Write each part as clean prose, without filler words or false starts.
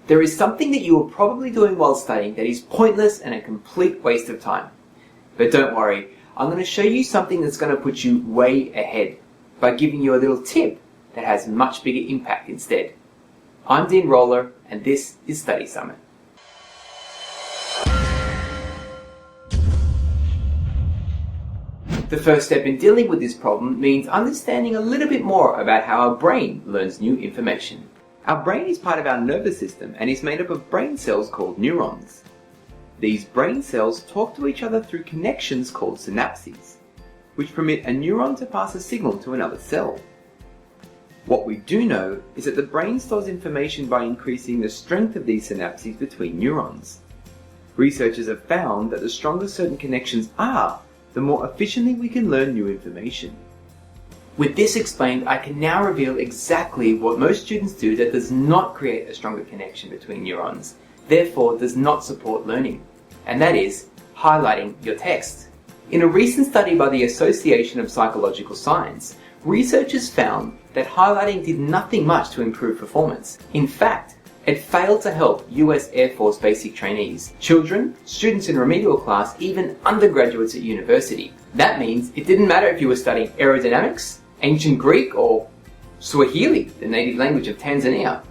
There is something that you are probably doing while studying that is pointless and a complete waste of time. But don't worry, I'm going to show you something that's going to put you way ahead by giving you a little tip that has much bigger impact instead. I'm Dean Roller, and this is Study Summit. The first step in dealing with this problem means understanding a little bit more about how our brain learns new information. Our brain is part of our nervous system and is made up of brain cells called neurons. These brain cells talk to each other through connections called synapses, which permit a neuron to pass a signal to another cell. What we do know is that the brain stores information by increasing the strength of these synapses between neurons. Researchers have found that the stronger certain connections are, the more efficiently we can learn new information. With this explained, I can now reveal exactly what most students do that does not create a stronger connection between neurons, therefore does not support learning, and that is highlighting your text. In a recent study by the Association of Psychological Science, researchers found that highlighting did nothing much to improve performance. In fact, it failed to help US Air Force basic trainees, children, students in remedial class, even undergraduates at university. That means it didn't matter if you were studying aerodynamics, ancient Greek, or Swahili, the native language of Tanzania.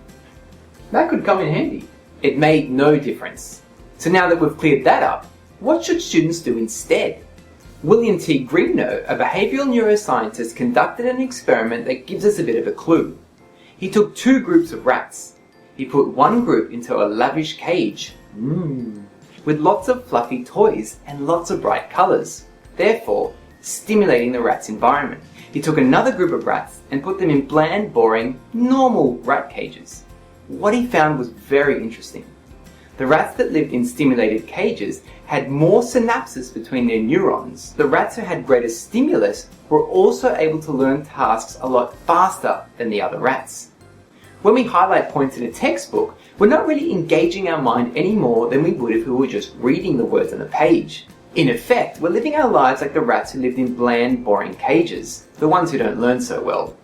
That could come in handy. It made no difference. So now that we've cleared that up, what should students do instead? William T. Greenough, a behavioral neuroscientist, conducted an experiment that gives us a bit of a clue. He took two groups of rats. He put one group into a lavish cage, with lots of fluffy toys and lots of bright colours, therefore stimulating the rat's environment. He took another group of rats and put them in bland, boring, normal rat cages. What he found was very interesting. The rats that lived in stimulated cages had more synapses between their neurons. The rats who had greater stimulus were also able to learn tasks a lot faster than the other rats. When we highlight points in a textbook, we're not really engaging our mind any more than we would if we were just reading the words on the page. In effect, we're living our lives like the rats who lived in bland, boring cages, the ones who don't learn so well.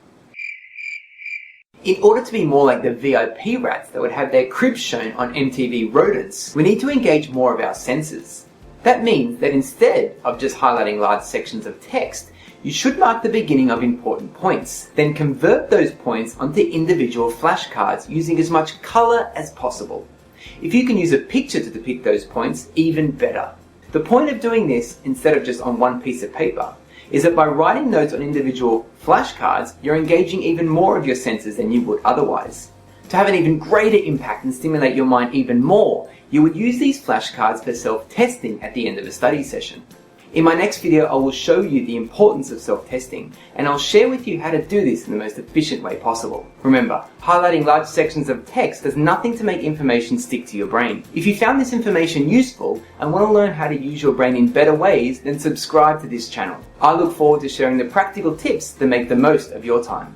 In order to be more like the VIP rats that would have their cribs shown on MTV Rodents, we need to engage more of our senses. That means that instead of just highlighting large sections of text, you should mark the beginning of important points, then convert those points onto individual flashcards using as much colour as possible. If you can use a picture to depict those points, even better. The point of doing this, instead of just on one piece of paper, is that by writing notes on individual flashcards, you're engaging even more of your senses than you would otherwise. To have an even greater impact and stimulate your mind even more, you would use these flashcards for self-testing at the end of a study session. In my next video, I will show you the importance of self-testing, and I'll share with you how to do this in the most efficient way possible. Remember, highlighting large sections of text does nothing to make information stick to your brain. If you found this information useful and want to learn how to use your brain in better ways, then subscribe to this channel. I look forward to sharing the practical tips that make the most of your time.